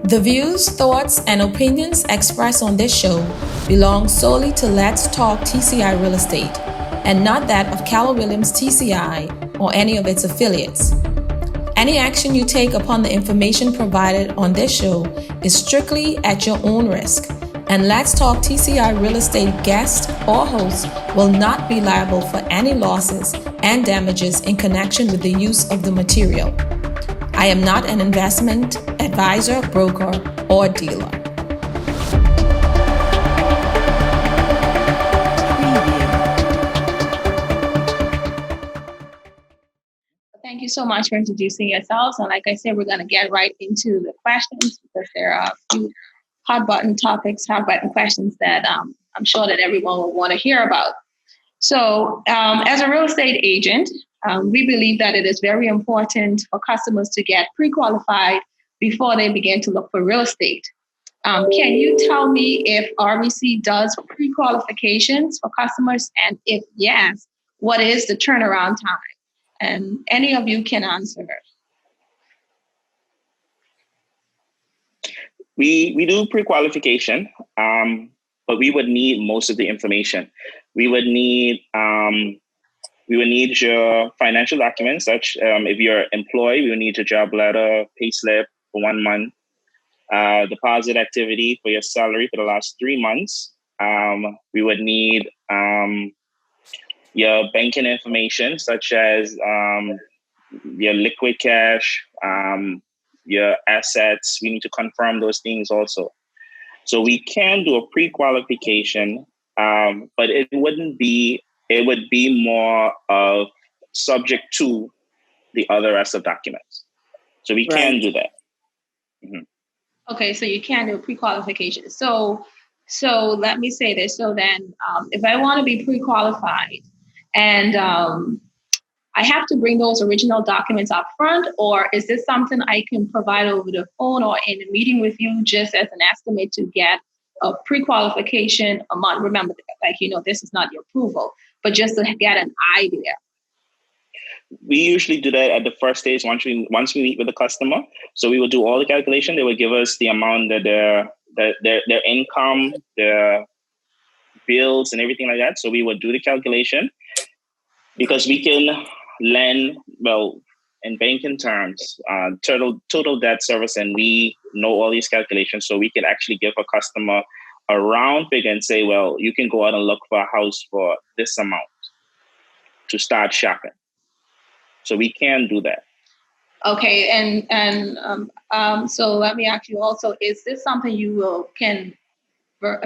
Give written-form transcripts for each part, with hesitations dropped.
The views, thoughts, and opinions expressed on this show belong solely to Let's Talk TCI Real Estate and not that of Keller Williams TCI or any of its affiliates. Any action you take upon the information provided on this show is strictly at your own risk, and Let's Talk TCI Real Estate guests or hosts will not be liable for any losses and damages in connection with the use of the material. I am not an investment advisor, broker, or dealer. Thank you so much for introducing yourselves. And like I said, we're going to get right into the questions because there are a few hot button topics, hot button questions that I'm sure that everyone will want to hear about. So as a real estate agent, we believe that it is very important for customers to get pre-qualified before they begin to look for real estate. Can you tell me if RBC does pre-qualifications for customers? And if yes, what is the turnaround time? And any of you can answer. We do pre-qualification, but we would need most of the information. We would need your financial documents, such if you're employed, we would need your job letter, pay slip for 1 month, deposit activity for your salary for the last 3 months. We would need your banking information, such as your liquid cash, your assets. We need to confirm those things also. So we can do a pre-qualification, but it would be more of subject to the other rest of documents. So we can do that. Mm-hmm. Okay, so you can do a pre-qualification. So let me say this. So then if I want to be pre-qualified and I have to bring those original documents up front, or is this something I can provide over the phone or in a meeting with you just as an estimate to get a pre-qualification amount? Remember, this is not your approval, but just to get an idea. We usually do that at the first stage once we meet with the customer. So we will do all the calculation. They will give us the amount that their income, their bills, and everything like that. So we will do the calculation because we can lend, well, in banking terms, total debt service, and we know all these calculations. So we can actually give a customer a round figure and say, well, you can go out and look for a house for this amount to start shopping. So we can do that. Okay, and so let me ask you also: is this something you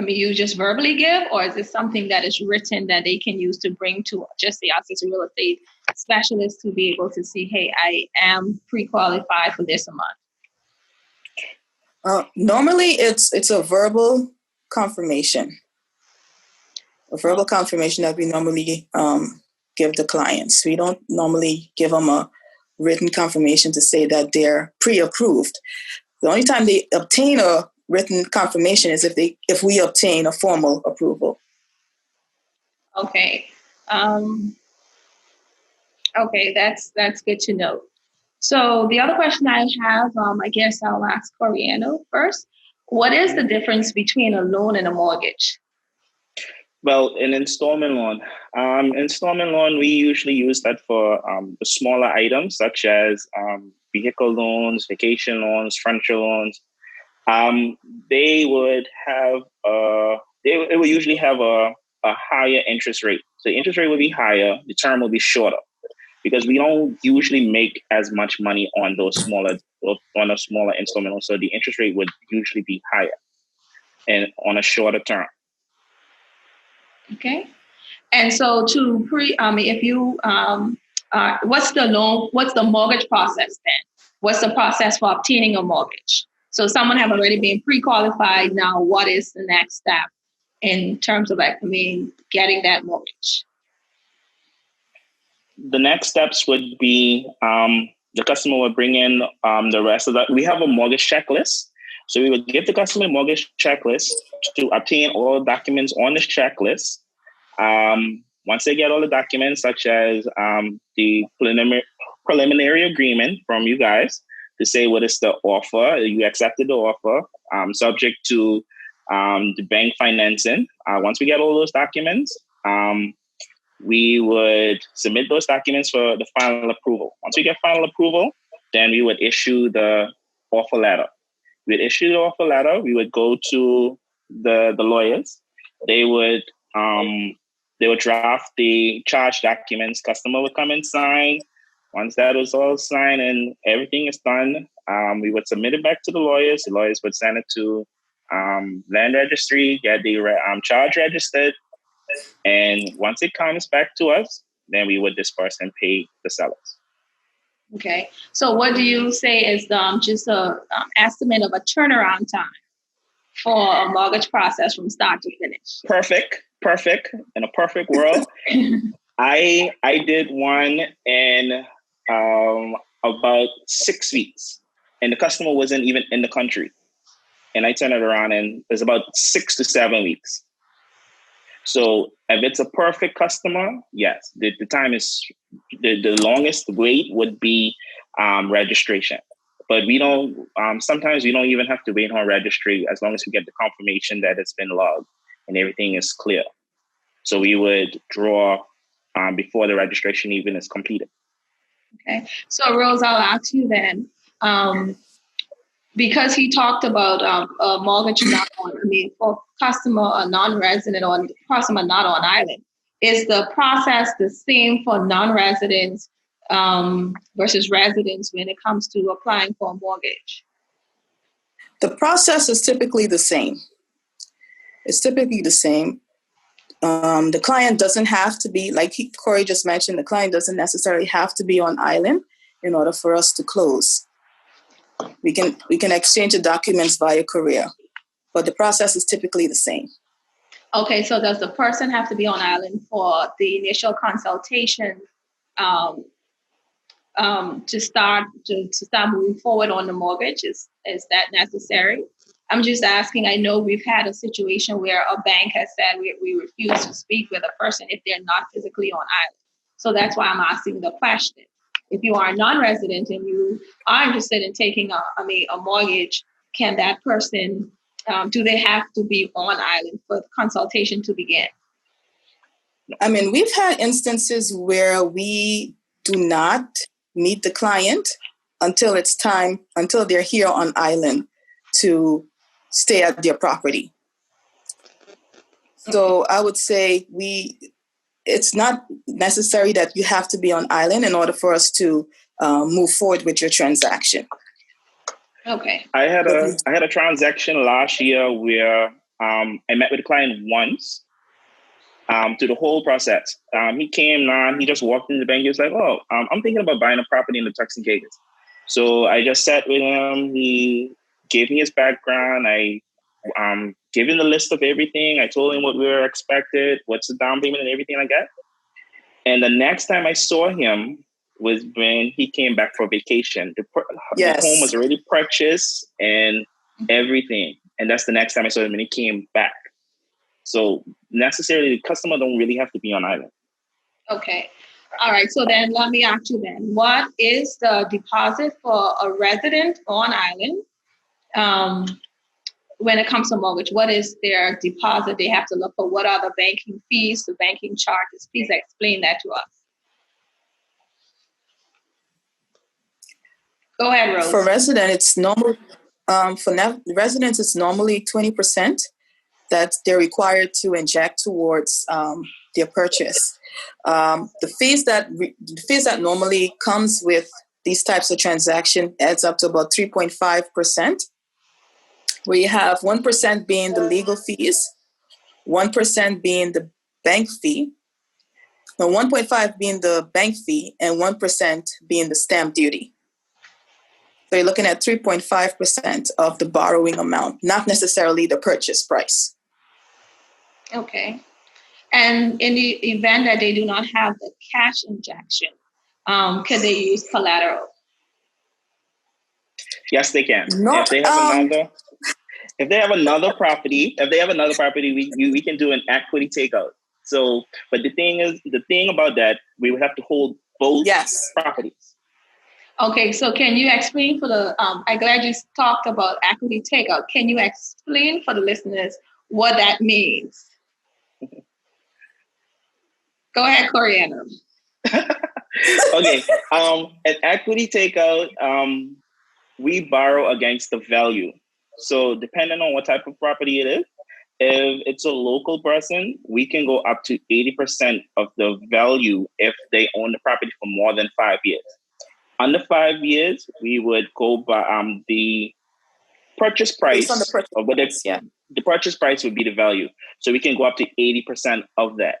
you just verbally give, or is this something that is written that they can use to bring to just the us as a real estate specialist to be able to see, hey, I am pre-qualified for this amount? Normally, it's a verbal confirmation. A verbal confirmation that we normally give the clients. We don't normally give them a written confirmation to say that they're pre-approved. The only time they obtain a written confirmation is if we obtain a formal approval. Okay. Okay, that's good to know. So the other question I have, I guess I'll ask Coriano first. What is the difference between a loan and a mortgage? Well, an installment loan. We usually use that for the smaller items such as vehicle loans, vacation loans, furniture loans. They would usually have a higher interest rate. So the interest rate will be higher, the term will be shorter, because we don't usually make as much money on a smaller installment loan. So the interest rate would usually be higher and on a shorter term. Okay. And so what's the mortgage process then? What's the process for obtaining a mortgage? So someone have already been pre-qualified. Now, what is the next step in terms of getting that mortgage? The next steps would be the customer would bring in the rest of that. We have a mortgage checklist. So we would give the customer a mortgage checklist to obtain all documents on this checklist. Once they get all the documents, such as the preliminary agreement from you guys, to say what is the offer. You accepted the offer, subject to the bank financing. Once we get all those documents, we would submit those documents for the final approval. Once we get final approval, then we would issue the offer letter. We'd issue the offer letter. We would go to the lawyers. They would draft the charge documents. Customer would come and sign. Once that was all signed and everything is done, we would submit it back to the lawyers. The lawyers would send it to land registry, get the charge registered. And once it comes back to us, then we would disperse and pay the sellers. Okay. So what do you say is just a estimate of a turnaround time for a mortgage process from start to finish? Perfect. In a perfect world. I did one in about 6 weeks, and the customer wasn't even in the country. And I turned it around and it was about 6 to 7 weeks. So if it's a perfect customer, yes, the time is the longest wait would be registration. But we don't, sometimes we don't even have to wait on registry as long as we get the confirmation that it's been logged and everything is clear. So we would draw before the registration even is completed. Okay. So Rose, I'll ask you then, because he talked about a mortgage not on, for customer or non-resident or customer not on island, is the process the same for non-residents versus residents when it comes to applying for a mortgage? The process is typically the same. It's typically the same. The client doesn't have to be, like Corey just mentioned, the client doesn't necessarily have to be on island in order for us to close. We can exchange the documents via courier, but the process is typically the same. Okay, so does the person have to be on island for the initial consultation to start moving forward on the mortgage? Is that necessary? I'm just asking. I know we've had a situation where a bank has said we refuse to speak with a person if they're not physically on island. So that's why I'm asking the question. If you are a non-resident and you are interested in taking a mortgage, can that person, do they have to be on island for the consultation to begin? I mean, we've had instances where we do not meet the client until they're here on island to stay at their property. So I would say it's not necessary that you have to be on island in order for us to move forward with your transaction. Okay. I had a transaction last year where I met with the client once through the whole process. He came on, he just walked in the bank. He was like, "Oh, I'm thinking about buying a property in the Turks and Caicos." So I just sat with him. He gave me his background. I gave him the list of everything. I told him what we were expected, what's the down payment and everything like that. And the next time I saw him was when he came back for vacation. The home was already purchased and everything. And that's the next time I saw him when he came back. So necessarily the customer don't really have to be on island. Okay. All right. So then let me ask you then, what is the deposit for a resident on island? When it comes to mortgage, what is their deposit they have to look for? What are the banking fees, the banking charges? Please explain that to us. Go ahead, Rose. For resident, it's normal. Residents, it's normally 20% that they're required to inject towards their purchase. The fees that normally comes with these types of transaction adds up to about 3.5%. Where you have 1% being the legal fees, 1% being the bank fee, 1.5 being the bank fee, and 1% being the stamp duty. So you're looking at 3.5% of the borrowing amount, not necessarily the purchase price. Okay. And in the event that they do not have the cash injection, can they use collateral? Yes, they can. If they have another property, we can do an equity takeout. So, but the thing about that, we would have to hold both properties. Okay, so can you explain for the, I'm glad you talked about equity takeout. Can you explain for the listeners what that means? Go ahead, Coriander. Okay. An equity takeout, we borrow against the value. So depending on what type of property it is, if it's a local person, we can go up to 80% of the value if they own the property for more than 5 years. Under 5 years, we would go by the purchase Based on the price, purchase or whether price, yeah. the purchase price would be the value. So we can go up to 80% of that.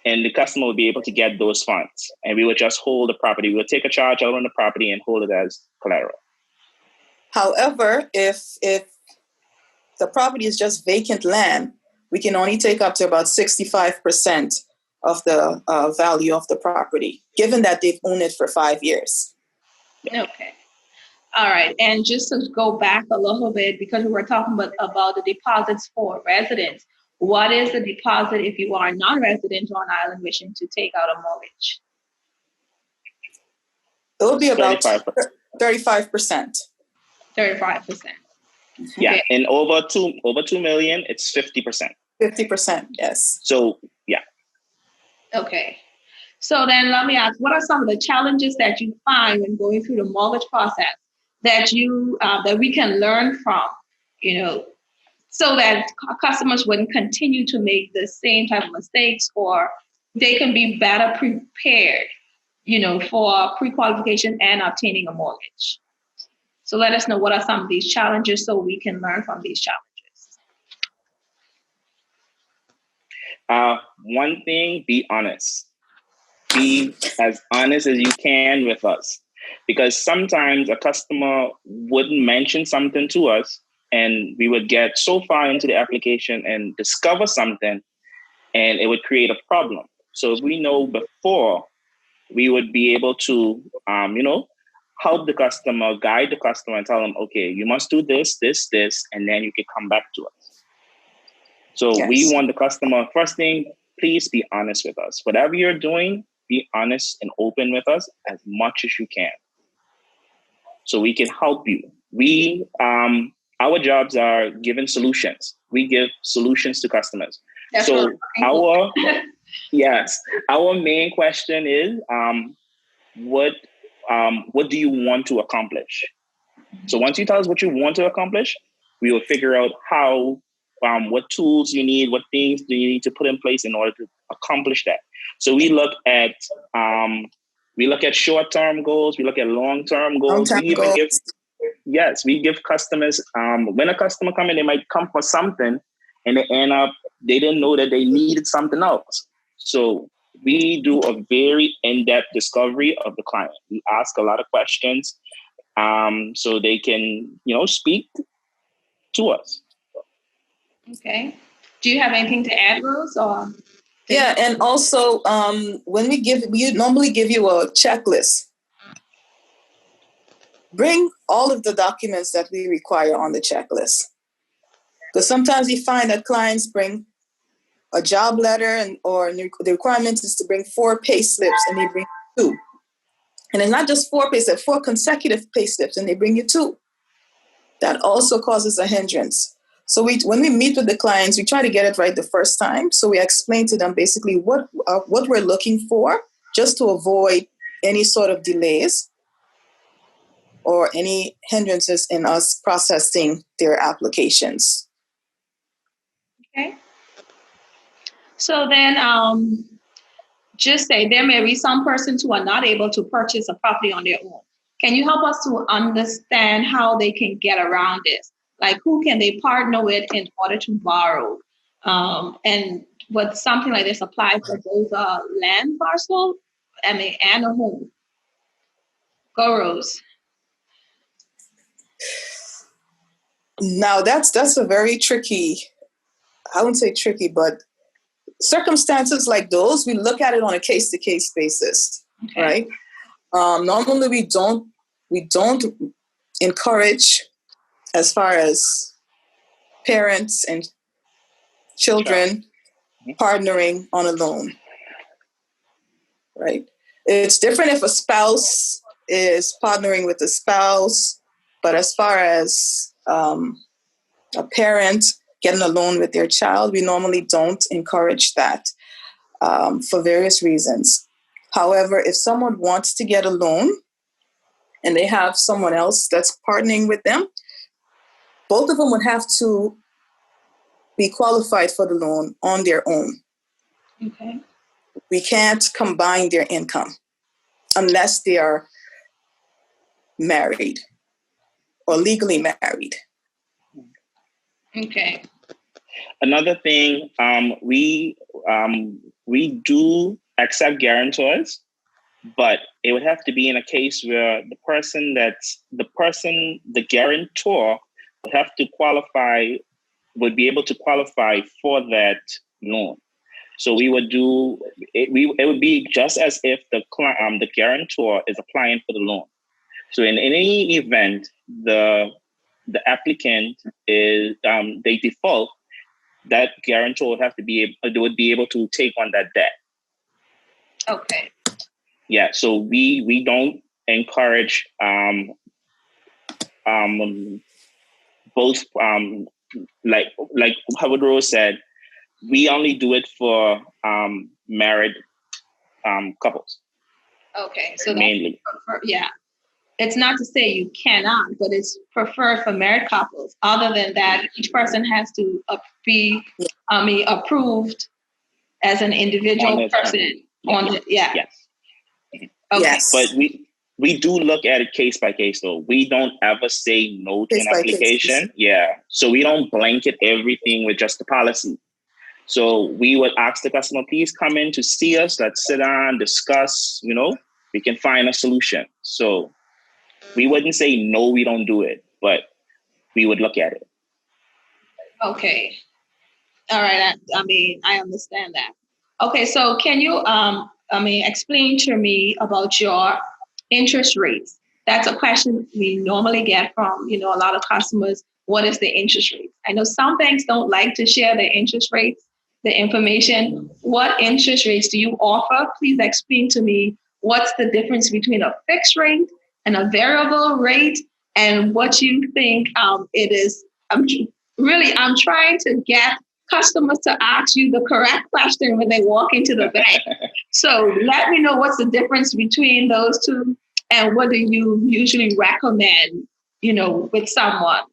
And the customer will be able to get those funds. And we would just hold the property. We would take a charge out on the property and hold it as collateral. However, if the property is just vacant land, we can only take up to about 65% of the value of the property, given that they've owned it for 5 years. Okay. All right. And just to go back a little bit, because we were talking about the deposits for residents, what is the deposit if you are non-resident on island wishing to take out a mortgage? It will be about 35%. 35%. 35%. Yeah. Okay. And over 2 million, it's 50%. 50%, yes. So yeah. Okay. So then let me ask, what are some of the challenges that you find when going through the mortgage process that you that we can learn from, so that customers wouldn't continue to make the same type of mistakes, or they can be better prepared, for pre-qualification and obtaining a mortgage. So let us know what are some of these challenges so we can learn from these challenges. One thing, be honest. Be as honest as you can with us. Because sometimes a customer wouldn't mention something to us and we would get so far into the application and discover something and it would create a problem. So if we know before, we would be able to, help the customer, guide the customer and tell them, okay, you must do this, this, this, and then you can come back to us. So Yes. we want the customer, first thing, please be honest with us. Whatever you're doing, be honest and open with us as much as you can, so we can help you. We, our jobs are giving solutions. We give solutions to customers. That's so our main question is, what do you want to accomplish? So once you tell us what you want to accomplish, we will figure out how, what tools you need, what things do you need to put in place in order to accomplish that. So we look at short-term goals, we look at long-term goals. We give customers, when a customer come in, they might come for something and they didn't know that they needed something else. So we do a very in-depth discovery of the client. We ask a lot of questions, so they can, speak to us. Okay. Do you have anything to add, Rose? Or yeah, and also when we normally give you a checklist. Bring all of the documents that we require on the checklist. Because sometimes you find that clients bring a job letter or the requirement is to bring 4 pay slips and they bring 2. And it's not just 4 pay slips, 4 consecutive pay slips and they bring you 2. That also causes a hindrance. So when we meet with the clients, we try to get it right the first time. So we explain to them basically what we're looking for, just to avoid any sort of delays or any hindrances in us processing their applications. Okay. So then, just say there may be some persons who are not able to purchase a property on their own. Can you help us to understand how they can get around this? Like, who can they partner with in order to borrow? And would something like this apply for both land parcel, and a home? Go, Rose. Now that's a very tricky, I wouldn't say tricky, but circumstances like those, we look at it on a case-to-case basis, okay. Right? Normally we don't encourage, as far as parents and children partnering on a loan, right? It's different if a spouse is partnering with the spouse. But as far as a parent getting a loan with their child, we normally don't encourage that for various reasons. However, if someone wants to get a loan and they have someone else that's partnering with them, both of them would have to be qualified for the loan on their own. Okay. We can't combine their income unless they are married or legally married. Okay. Another thing, we do accept guarantors, but it would have to be in a case where the guarantor would have to would be able to qualify for that loan. So we would do it. It would be just as if the guarantor is applying for the loan. So in any event, the applicant is they default, that guarantor would have to be able to take on that debt. Okay. Yeah. So we don't encourage both like Howard Rose said, we only do it for married couples. Okay. So mainly. Yeah. It's not to say you cannot, but it's preferred for married couples. Other than that, each person has to be approved as an individual person. Yes. Okay. Yes. But we do look at it case by case, though. We don't ever say no to an application. Case. Yeah. So we don't blanket everything with just the policy. So we would ask the customer, please come in to see us. Let's sit down, discuss, we can find a solution. So we wouldn't say, no, we don't do it, but we would look at it. Okay. All right. I understand that. Okay. So can you, explain to me about your interest rates? That's a question we normally get from, a lot of customers. What is the interest rate? I know some banks don't like to share the interest rates, the information. What interest rates do you offer? Please explain to me what's the difference between a fixed rate and a variable rate, and what you think it is. I'm trying to get customers to ask you the correct question when they walk into the bank. So let me know what's the difference between those two, and what do you usually recommend, with someone?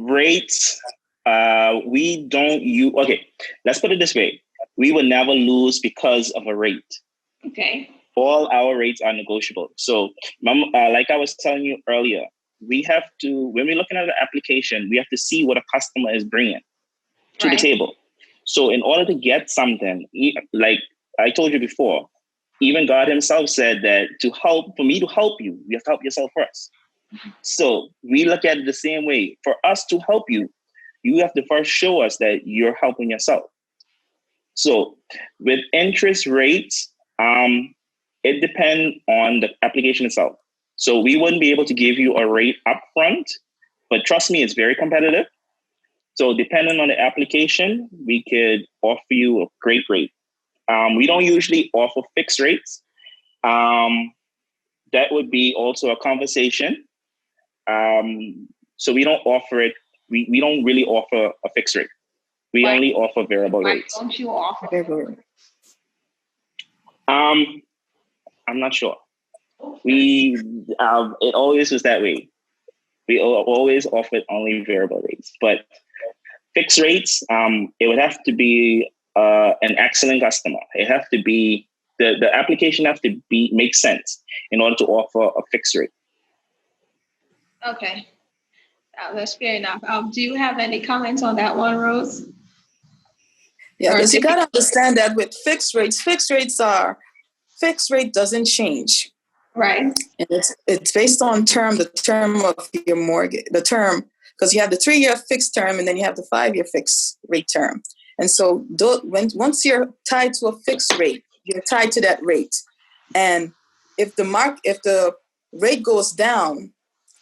Rates, we don't use, okay, let's put it this way. We will never lose because of a rate. Okay. All our rates are negotiable. So like I was telling you earlier, we have to, when we're looking at the application, we have to see what a customer is bringing to the table. So in order to get something, like I told you before, even God himself said that for me to help you, you have to help yourself first. So we look at it the same way. For us to help you, you have to first show us that you're helping yourself. So with interest rates, it depends on the application itself. So we wouldn't be able to give you a rate upfront, but trust me, it's very competitive. So depending on the application, we could offer you a great rate. We don't usually offer fixed rates. That would be also a conversation. So we don't offer it. We don't really offer a fixed rate. We only offer variable rates. Why don't you offer variable rates? I'm not sure. It always was that way. We always offered only variable rates, but fixed rates, it would have to be an excellent customer. It have to be the application have to make sense in order to offer a fixed rate. Okay, that's fair enough. Do you have any comments on that one, Rose? Yeah, because you got to understand that with fixed rate doesn't change. Right. And it's based on the term of your mortgage, the term, because you have the 3-year fixed term and then you have the 5-year fixed rate term. And so once you're tied to a fixed rate, you're tied to that rate. And if the rate goes down,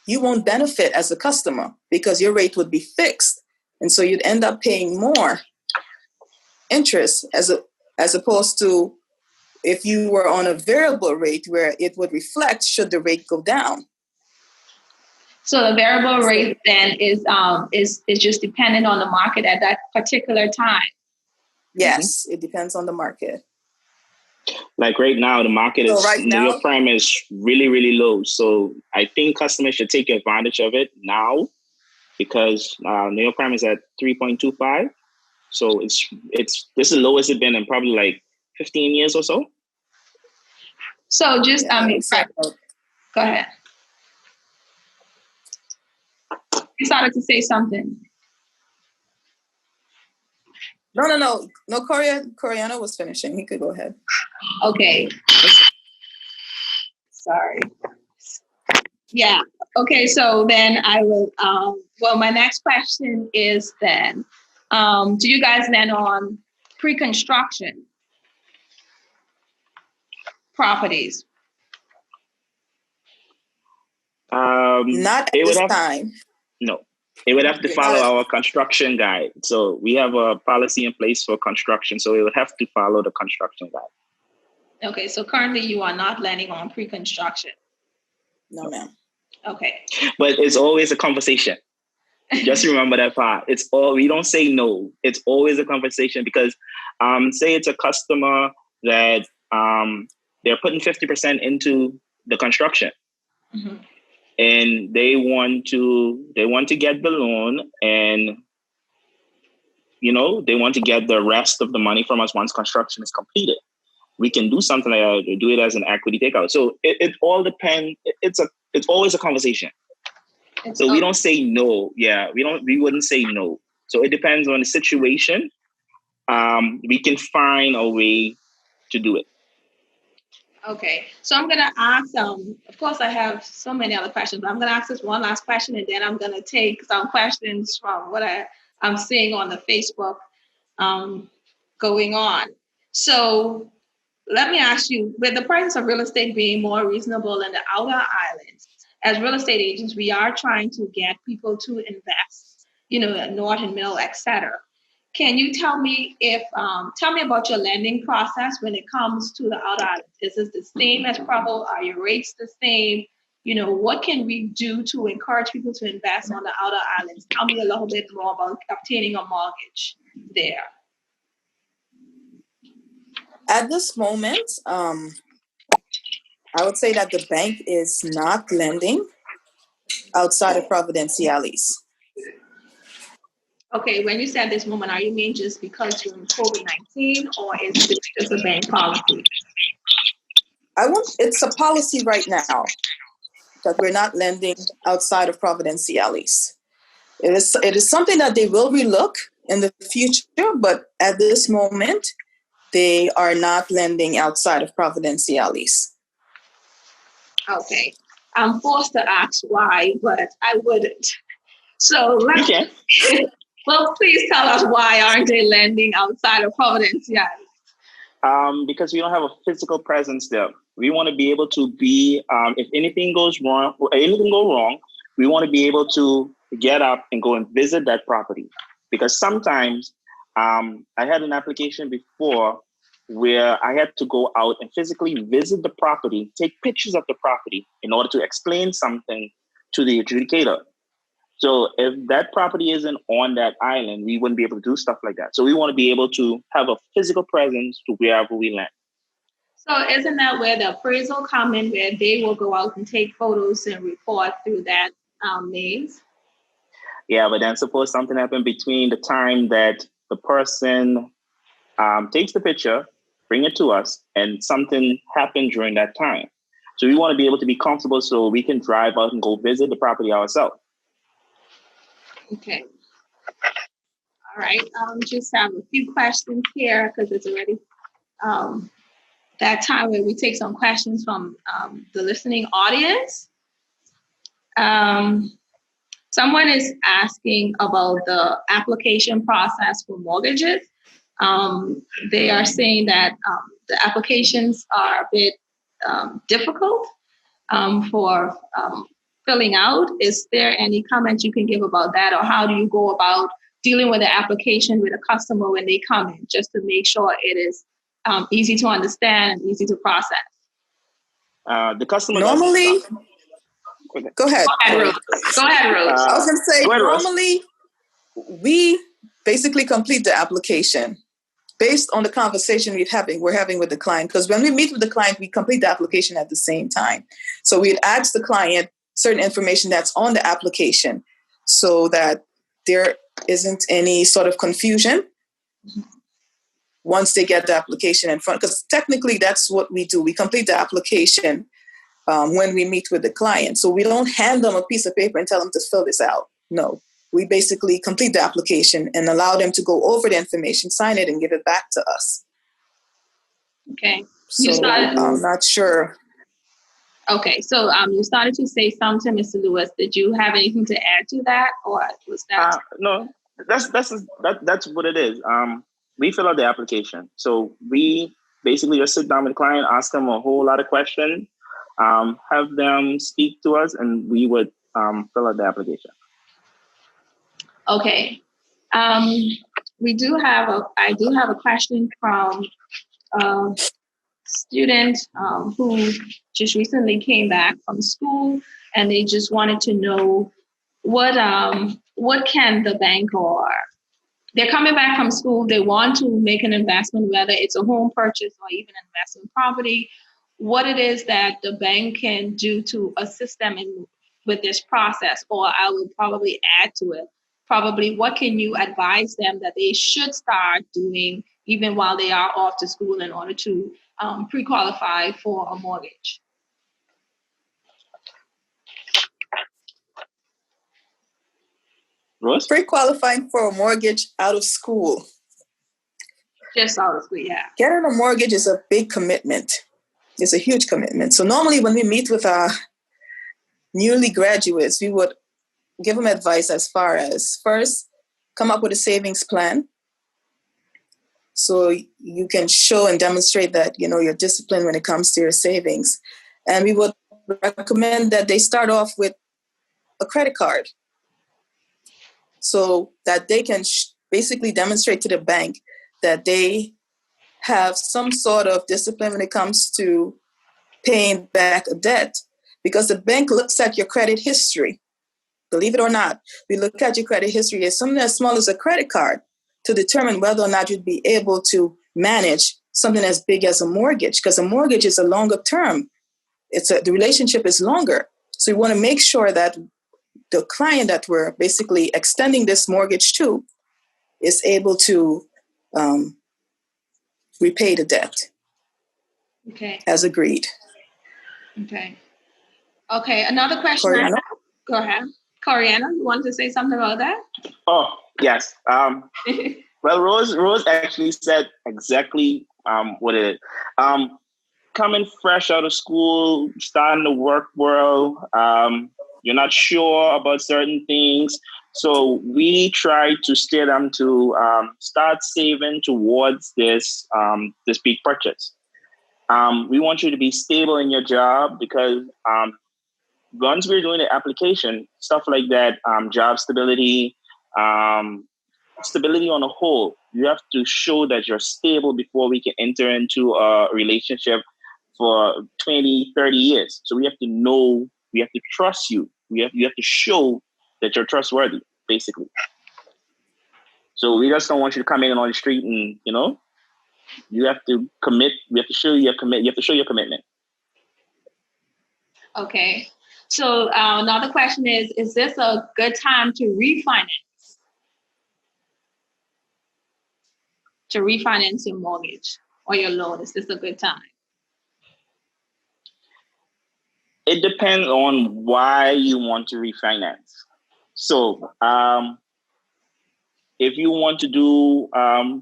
you won't benefit as a customer because your rate would be fixed. And so you'd end up paying more interest as opposed to if you were on a variable rate where it would reflect should the rate go down. So the variable rate then is just dependent on the market at that particular time. Yes, it depends on the market. Like right now, the market is New York Prime is really, really low. So I think customers should take advantage of it now because New York Prime is at 3.25. So this is the lowest it's been in probably like 15 years or so. So just go ahead. You started to say something. No. Coriano was finishing. He could go ahead. Okay. Sorry. Yeah. Okay. So then I will. Well, my next question is then, do you guys lend on pre-construction properties? Not at this time. No. It would have to follow our construction guide. So we have a policy in place for construction. So it would have to follow the construction guide. Okay. So currently you are not lending on pre-construction. No, ma'am. Okay. But it's always a conversation. Just remember that part. We don't say no. It's always a conversation because say it's a customer that they're putting 50% into the construction. Mm-hmm. And they want to get the loan and, they want to get the rest of the money from us once construction is completed. We can do something like that or do it as an equity takeout. So it all depends. It's always a conversation. So we don't say no. Yeah, we wouldn't say no. So it depends on the situation. We can find a way to do it. Okay, so I'm going to ask, of course, I have so many other questions, but I'm going to ask this one last question, and then I'm going to take some questions from what I'm seeing on the Facebook going on. So let me ask you, with the price of real estate being more reasonable in the outer islands, as real estate agents, we are trying to get people to invest, north and middle, et cetera. Can you tell me about your lending process when it comes to the outer islands? Is this the same as Provo? Are your rates the same? What can we do to encourage people to invest on the outer islands? Tell me a little bit more about obtaining a mortgage there. At this moment, I would say that the bank is not lending outside of Providenciales. Okay, when you said this moment, are you mean just because you're in COVID-19 or is it just a bank policy? It's a policy right now that we're not lending outside of Providenciales. It is something that they will relook in the future, but at this moment, they are not lending outside of Providenciales. Okay. I'm forced to ask why, but I wouldn't. So well, please tell us why aren't they lending outside of Providenciales? Because we don't have a physical presence there. We want to be able to be, if anything goes wrong, we want to be able to get up and go and visit that property. Because sometimes I had an application before where I had to go out and physically visit the property, take pictures of the property in order to explain something to the adjudicator. So if that property isn't on that island, we wouldn't be able to do stuff like that. So we want to be able to have a physical presence to wherever we land. So isn't that where the appraisal come in, where they will go out and take photos and report through that maze? Yeah, but then suppose something happened between the time that the person takes the picture, bring it to us, and something happened during that time. So we want to be able to be comfortable so we can drive out and go visit the property ourselves. Okay. All right. Just have a few questions here because it's already that time where we take some questions from the listening audience. Someone is asking about the application process for mortgages. They are saying that the applications are a bit difficult for filling out. Is there any comment you can give about that, or how do you go about dealing with the application with a customer when they come in, just to make sure it is easy to understand and easy to process? The customer Normally, go ahead. Go ahead, Rose. I was going to say, ahead, normally we basically complete the application based on the conversation we're having with the client. Because when we meet with the client, we complete the application at the same time. So we'd ask the client certain information that's on the application so that there isn't any sort of confusion once they get the application in front. Because technically that's what we do. We complete the application when we meet with the client. So we don't hand them a piece of paper and tell them to fill this out. No. We basically complete the application and allow them to go over the information, sign it, and give it back to us. Okay. So I'm not sure. Okay, so you started to say something, Mr. Lewis. Did you have anything to add to that, or was that? No, that's what it is. We fill out the application, so we basically just sit down with the client, ask them a whole lot of questions, have them speak to us, and we would fill out the application. Okay. I do have a question from student who just recently came back from school, and they just wanted to know what can the bank, or they're coming back from school, they want to make an investment, whether it's a home purchase or even an investment property, what it is that the bank can do to assist them with this process, or I would probably add to it, probably what can you advise them that they should start doing even while they are off to school in order to pre-qualify for a mortgage? Rose? Pre-qualifying for a mortgage out of school. Just out of school, yeah. Getting a mortgage is a big commitment. It's a huge commitment. So normally when we meet with our newly graduates, we would give them advice as far as, first, come up with a savings plan. So you can show and demonstrate that, you're disciplined when it comes to your savings. And we would recommend that they start off with a credit card so that they can basically demonstrate to the bank that they have some sort of discipline when it comes to paying back a debt, because the bank looks at your credit history. Believe it or not, we look at your credit history as something as small as a credit card to determine whether or not you'd be able to manage something as big as a mortgage, because a mortgage is a longer term. The relationship is longer. So we want to make sure that the client that we're basically extending this mortgage to is able to repay the debt. Okay. As agreed. Okay. Another question. Coriana? Go ahead. Coriana, you wanted to say something about that? Oh, yes. Well, Rose actually said exactly what it is. Coming fresh out of school, starting the work world, you're not sure about certain things. So we try to steer them to start saving towards this big purchase. We want you to be stable in your job, because once we're doing the application, stuff like that, job stability, stability on a whole, you have to show that you're stable before we can enter into a relationship for 20, 30 years. So we have to know, we have to trust you. You have to show that you're trustworthy, basically. So we just don't want you to come in on the street and, you have to commit. We have to show you have to show your commitment. Okay. So another question is this a good time to refinance? To refinance your mortgage or your loan? Is this a good time? It depends on why you want to refinance. So if you want to do,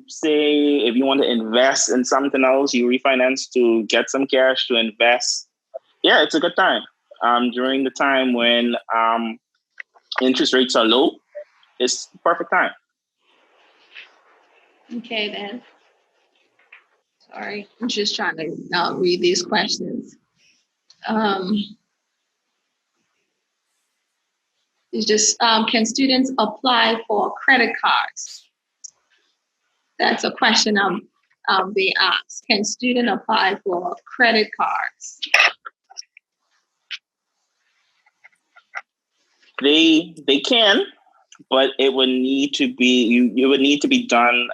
say, if you want to invest in something else, you refinance to get some cash to invest. Yeah, it's a good time. During the time when interest rates are low, it's the perfect time. Okay, then. Sorry, I'm just trying to read these questions. It's just, can students apply for credit cards? That's a question they ask, can students apply for credit cards? They can, but it would need to be you would need to be done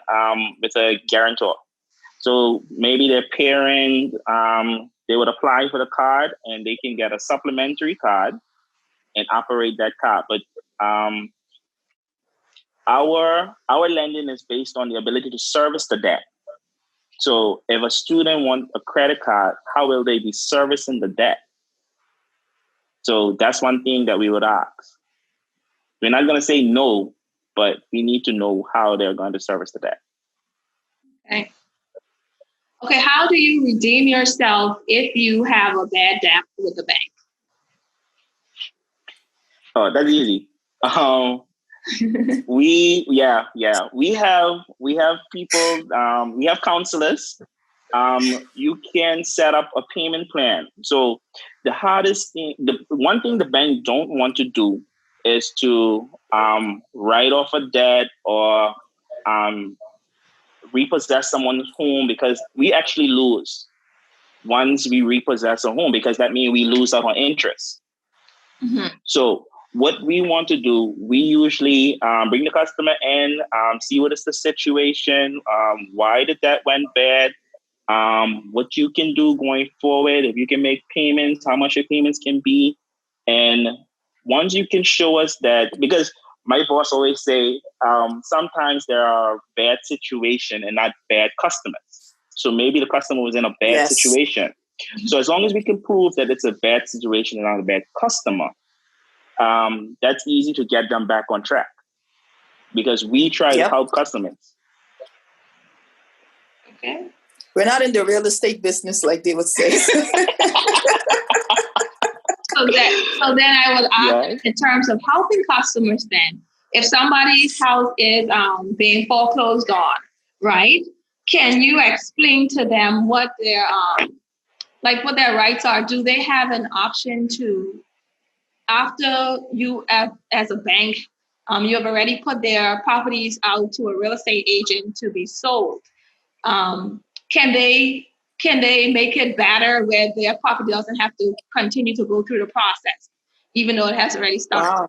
with a guarantor. So maybe their parent they would apply for the card and they can get a supplementary card and operate that card. But our lending is based on the ability to service the debt. So if a student wants a credit card, how will they be servicing the debt? So that's one thing that we would ask. We're not going to say no, but we need to know how they're going to service the debt. Okay. Okay, how do you redeem yourself if you have a bad debt with the bank? Oh, that's easy. We have people, we have counselors. You can set up a payment plan. So the hardest thing, the one thing the bank don't want to do is to write off a debt or repossess someone's home, because we actually lose once we repossess a home, because that means we lose out on interest. Mm-hmm. So what we want to do, we usually bring the customer in, see what is the situation, why did that went bad, what you can do going forward, if you can make payments, how much your payments can be. And once you can show us that, because my boss always say, sometimes there are bad situation and not bad customers. So maybe the customer was in a bad situation. So as long as we can prove that it's a bad situation and not a bad customer, that's easy to get them back on track, because we try to help customers. Okay. We're not in the real estate business, like they would say. So then I would ask, in terms of helping customers, then, if somebody's house is being foreclosed on, right? Can you explain to them what their what their rights are? Do they have an option to, after you as a bank, you have already put their properties out to a real estate agent to be sold? Can they make it better where their property doesn't have to continue to go through the process, even though it has already started? Wow.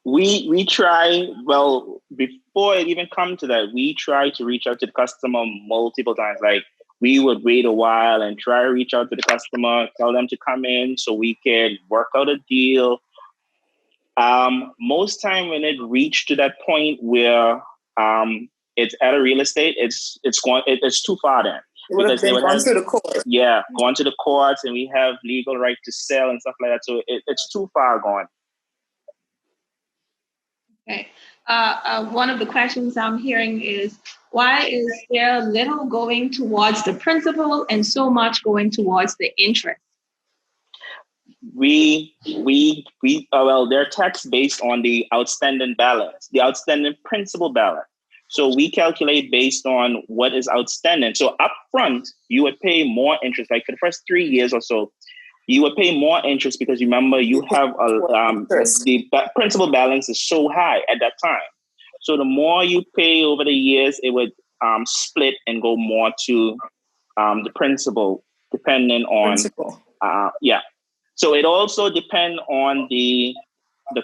We try, well, before it even come to that, we try to reach out to the customer multiple times. Like, we would wait a while and try to reach out to the customer, tell them to come in so we can work out a deal. Most time when it reached to that point where it's at a real estate, it's too far then. It would have been gone to the court. Yeah, gone to the courts, and we have legal right to sell and stuff like that. So it's too far gone. Okay. One of the questions I'm hearing is, why is there little going towards the principal and so much going towards the interest? Well, they're taxed based on the outstanding balance, the outstanding principal balance. So we calculate based on what is outstanding. So upfront, you would pay more interest. Like for the first 3 years or so, you would pay more interest because remember you have the principal balance is so high at that time. So the more you pay over the years, it would split and go more to the principal, depending on So it also depends on the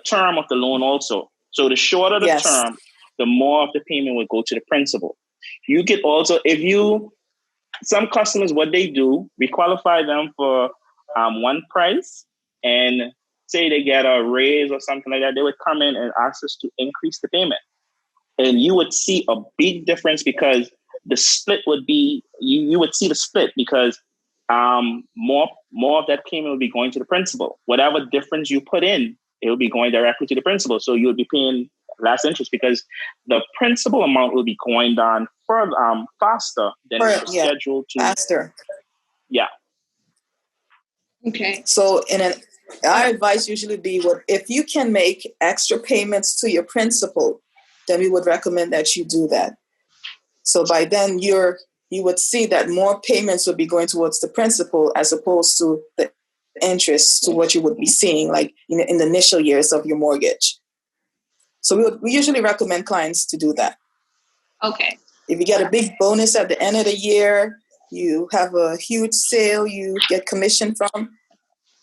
term of the loan also. So the shorter the term, the more of the payment would go to the principal. You could also, some customers, what they do, we qualify them for one price, and say they get a raise or something like that, they would come in and ask us to increase the payment. And you would see a big difference, because the split would be, you would see the split, because more of that payment would be going to the principal. Whatever difference you put in, it would be going directly to the principal. So you would be paying less interest because the principal amount will be going down faster than it's scheduled to. Faster. Yeah. Okay. So our advice usually be, if you can make extra payments to your principal, then we would recommend that you do that. So by then you would see that more payments would be going towards the principal as opposed to the interest to what you would be seeing like in the initial years of your mortgage. So we usually recommend clients to do that. Okay. If you get a big bonus at the end of the year, you have a huge sale you get commission from,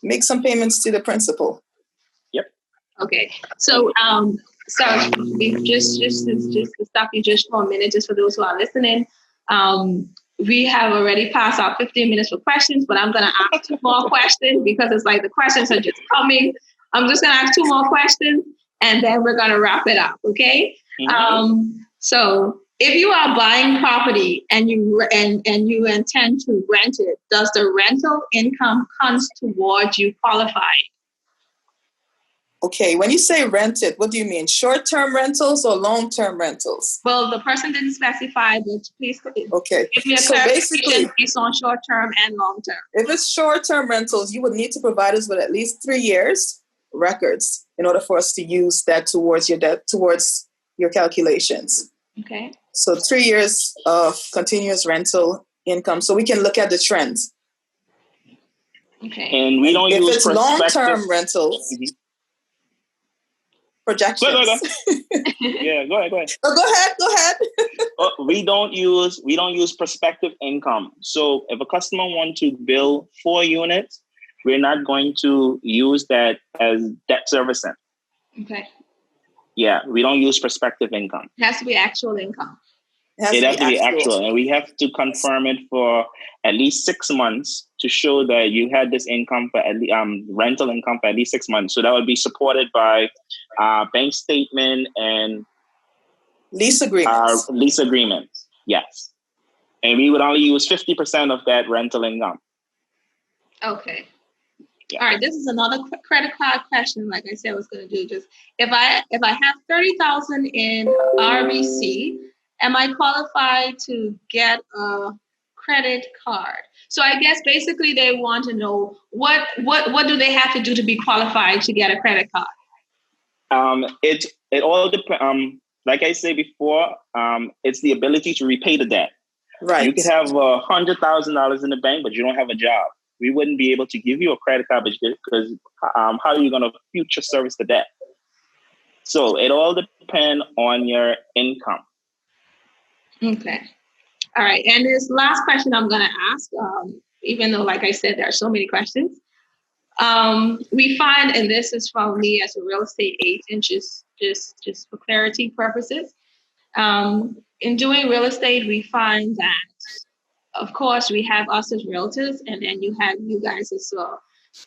make some payments to the principal. Yep. Okay. So, we just to stop you just for a minute, just for those who are listening. We have already passed our 15 minutes for questions, but I'm going to ask 2 more questions because it's like the questions are just coming. I'm just going to ask 2 more questions and then we're going to wrap it up. Okay. So if you are buying property and you intend to rent it, does the rental income comes towards you qualifying? Okay, when you say rent it, what do you mean? Short-term rentals or long-term rentals? Well, the person didn't specify, but please give me a clarification based on short-term and long-term. If it's short-term rentals, you would need to provide us with at least 3 years records in order for us to use that towards your debt, towards your calculations. Okay. So 3 years of continuous rental income, so we can look at the trends. Okay. And we don't use if it's long-term rentals. Projections. Go ahead. Yeah, go ahead. Oh, go ahead. We don't use prospective income. So if a customer wants to build 4 units, we're not going to use that as debt servicing. Okay. Yeah, we don't use prospective income. It has to be actual income. It has to be actual, and we have to confirm it for at least 6 months to show that you had this income for rental income for at least 6 months. So that would be supported by bank statement and lease agreements. Lease agreements, yes. And we would only use 50% of that rental income. Okay. Yeah. All right. This is another credit card question. Like I said, I was going to do just if I have 30,000 in RBC, am I qualified to get a credit card? So I guess basically they want to know what do they have to do to be qualified to get a credit card? It all depends. Like I said before, it's the ability to repay the debt. Right. You could have $100,000 in the bank, but you don't have a job. We wouldn't be able to give you a credit card because how are you going to future service the debt? So it all depends on your income. Okay. All right. And this last question I'm going to ask, even though, like I said, there are so many questions. We find, and this is from me as a real estate agent, just for clarity purposes. In doing real estate, we find that, of course, we have us as realtors, and then you have you guys as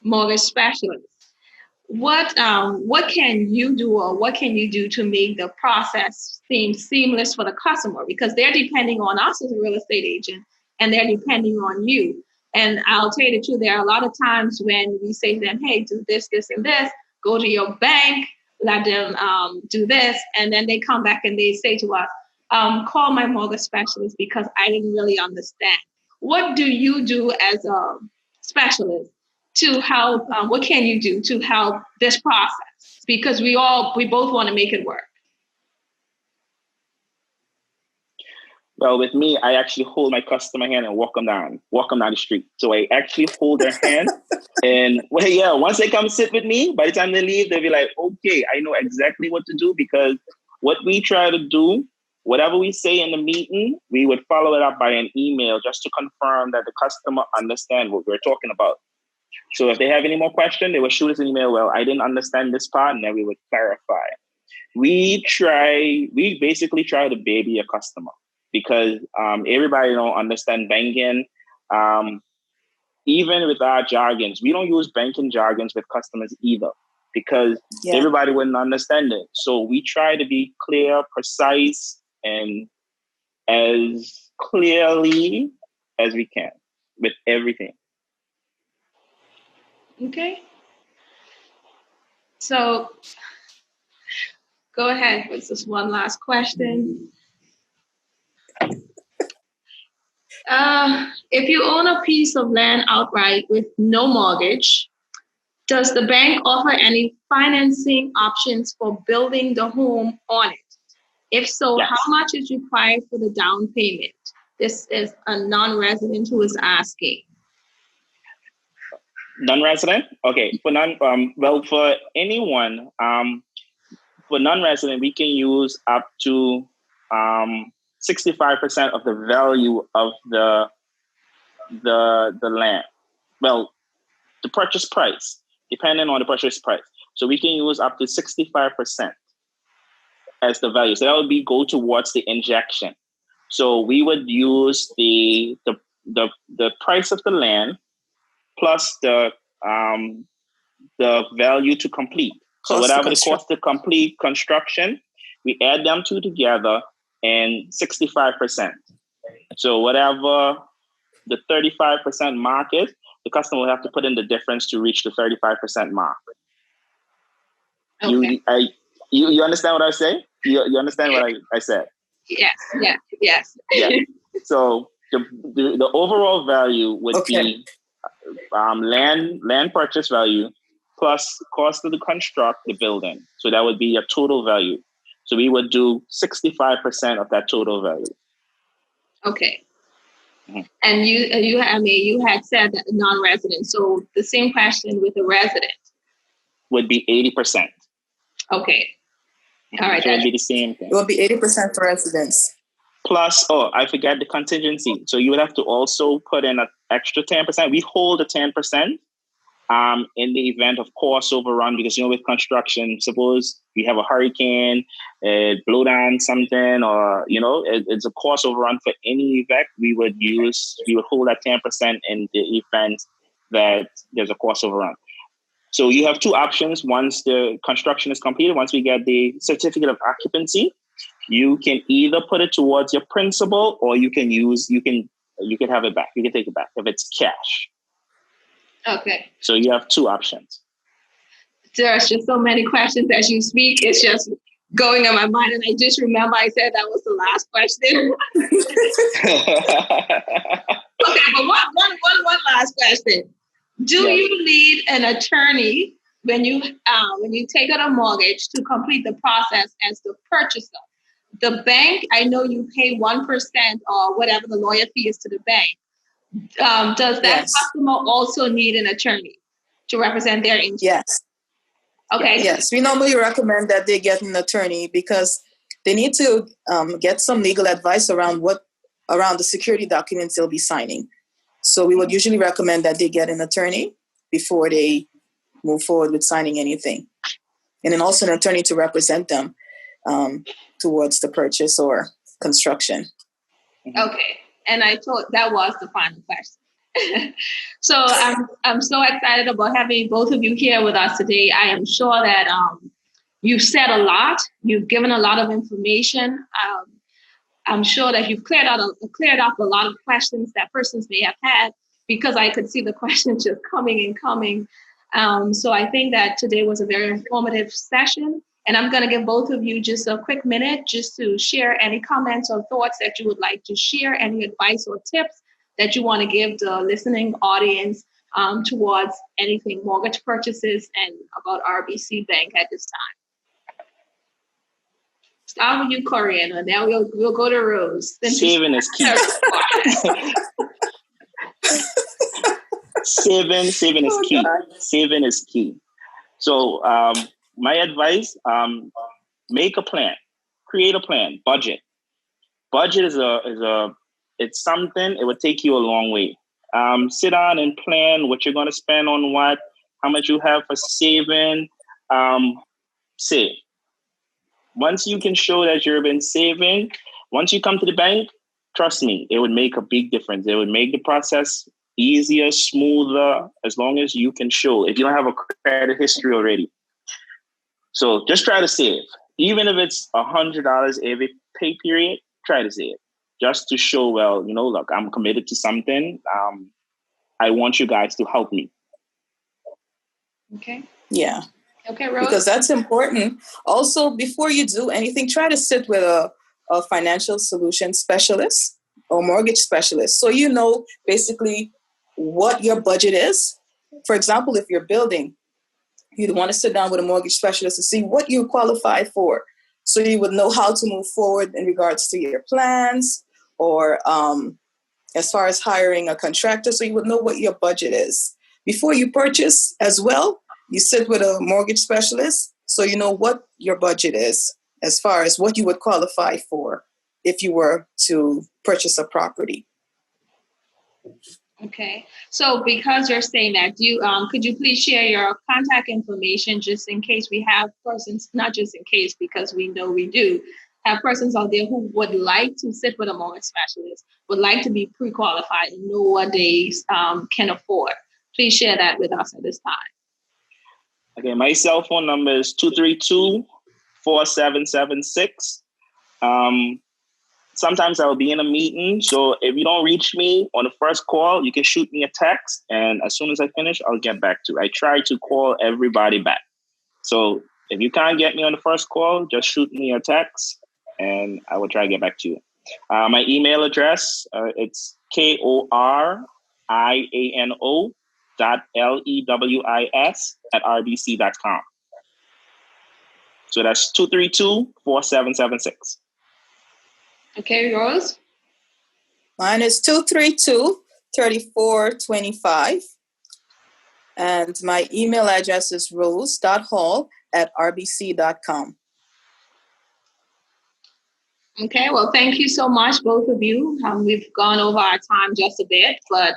mortgage specialists. What can you do, or what can you do to make the process seem seamless for the customer? Because they're depending on us as a real estate agent, and they're depending on you. And I'll tell you the truth, there are a lot of times when we say to them, hey, do this, this, and this, go to your bank, let them do this, and then they come back and they say to us, call my mortgage specialist because I didn't really understand. What do you do as a specialist to help? What can you do to help this process? Because we both want to make it work. Well, with me, I actually hold my customer hand and walk them down the street. So I actually hold their hand, and once they come sit with me, by the time they leave, they'll be like, okay, I know exactly what to do, because what we try to do, whatever we say in the meeting, we would follow it up by an email just to confirm that the customer understands what we're talking about. So if they have any more questions, they will shoot us an email. Well, I didn't understand this part, and then we would clarify. We basically try to baby a customer, because everybody don't understand banking. Even with our jargons, we don't use banking jargons with customers either, because everybody wouldn't understand it. So we try to be clear, precise, and as clearly as we can with everything. Okay. So go ahead with this one last question. If you own a piece of land outright with no mortgage, does the bank offer any financing options for building the home on it? If so, yes. How much is required for the down payment? This is a non-resident who is asking. Non-resident? Okay. For for anyone, for non-resident, we can use up to 65% of the value of the land. Well, the purchase price, depending on the purchase price. So we can use up to 65% as the value. So that would go towards the injection. So we would use the price of the land plus the value to complete. So whatever the cost to complete construction, we add them two together and 65%. So whatever the 35% mark is, the customer will have to put in the difference to reach the 35% mark. Okay. You understand what I say? You understand what I said? Yes. Yeah. So the overall value would be land purchase value plus cost to construct the building. So that would be a total value. So we would do 65% of that total value. Okay. Mm-hmm. And you had said that non-resident. So the same question with the resident would be 80%. Okay. All right. So it would be the same thing. It would be 80% for residents. Plus, I forgot the contingency. So you would have to also put in an extra 10%. We hold a 10% in the event of cost overrun, because, with construction, suppose we have a hurricane, blow down something, or, it's a cost overrun for any event, we would hold that 10% in the event that there's a cost overrun. So you have two options. Once the construction is completed, once we get the certificate of occupancy, you can either put it towards your principal, or you can have it back. You can take it back if it's cash. Okay. So you have two options. There's just so many questions as you speak. It's just going on my mind. And I just remember I said that was the last question. Okay, but one last question. Do you need an attorney when you take out a mortgage to complete the process as the purchaser? The bank, I know you pay 1% or whatever the lawyer fee is to the bank. Does that customer also need an attorney to represent their interest? Yes. Okay. Yes, we normally recommend that they get an attorney because they need to get some legal advice around the security documents they'll be signing. So we would usually recommend that they get an attorney before they move forward with signing anything. And then also an attorney to represent them towards the purchase or construction. Okay. And I thought that was the final question. So I'm so excited about having both of you here with us today. I am sure that you've said a lot. You've given a lot of information. I'm sure that you've cleared up a lot of questions that persons may have had, because I could see the questions just coming and coming. So I think that today was a very informative session. And I'm going to give both of you just a quick minute just to share any comments or thoughts that you would like to share, any advice or tips that you want to give the listening audience towards anything mortgage purchases and about RBC Bank at this time. Start with you, Corian, and now we'll go to Rose. Saving is key. Saving is key. God. Saving is key. So my advice, make a plan, create a plan, budget. Budget is it's something, it would take you a long way. Sit down and plan what you're going to spend on what, how much you have for saving, save. Once you can show that you've been saving, once you come to the bank, trust me, it would make a big difference. It would make the process easier, smoother, as long as you can show, if you don't have a credit history already. So just try to save. Even if it's $100 every pay period, try to save. Just to show, well, look, I'm committed to something. I want you guys to help me. Okay. Yeah. Okay, Rose. Because that's important. Also, before you do anything, try to sit with a financial solution specialist or mortgage specialist. So you know basically what your budget is. For example, if you're building, you'd want to sit down with a mortgage specialist to see what you qualify for. So you would know how to move forward in regards to your plans or as far as hiring a contractor. So you would know what your budget is. Before you purchase as well, you sit with a mortgage specialist so you know what your budget is as far as what you would qualify for if you were to purchase a property. Okay. So because you're saying that, could you please share your contact information just in case we have persons, not just in case, because we know we do have persons out there who would like to sit with a mortgage specialist, would like to be pre-qualified and know what they can afford. Please share that with us at this time. Okay, my cell phone number is 232-4776. Sometimes I'll be in a meeting, so if you don't reach me on the first call, you can shoot me a text, and as soon as I finish, I'll get back to you. I try to call everybody back. So if you can't get me on the first call, just shoot me a text, and I will try to get back to you. My email address, it's KORIANO.LEWIS@rbc.com. So that's 232-4776. Okay, Rose? Mine is 232-3425. And my email address is rose.hall@rbc.com. Okay, well, thank you so much, both of you. We've gone over our time just a bit, but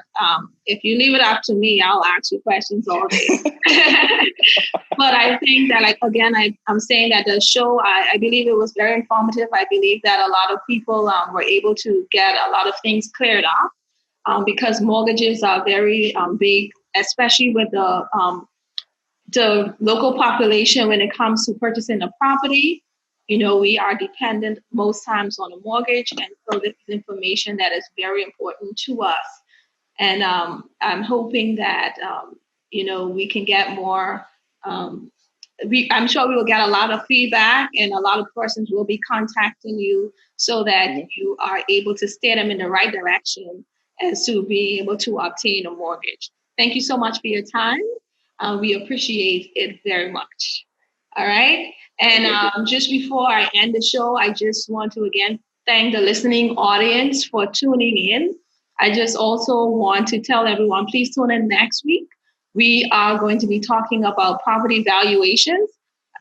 if you leave it up to me, I'll ask you questions all day. But I think that, I'm saying that the show, I believe it was very informative. I believe that a lot of people were able to get a lot of things cleared up because mortgages are very big, especially with the local population when it comes to purchasing a property. You know, we are dependent most times on a mortgage. And so this is information that is very important to us. And I'm hoping that, we can get more. I'm sure we will get a lot of feedback and a lot of persons will be contacting you so that you are able to steer them in the right direction as to being able to obtain a mortgage. Thank you so much for your time. We appreciate it very much. All right. And just before I end the show, I just want to again thank the listening audience for tuning in. I just also want to tell everyone, please tune in next week. We are going to be talking about property valuations.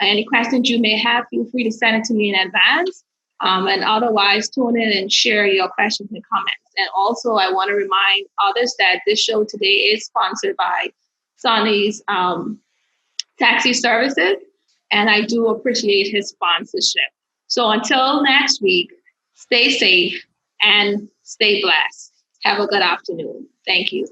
Any questions you may have, feel free to send it to me in advance. And otherwise, tune in and share your questions and comments. And also, I want to remind others that this show today is sponsored by Sonny's Taxi Services. And I do appreciate his sponsorship. So until next week, stay safe and stay blessed. Have a good afternoon. Thank you.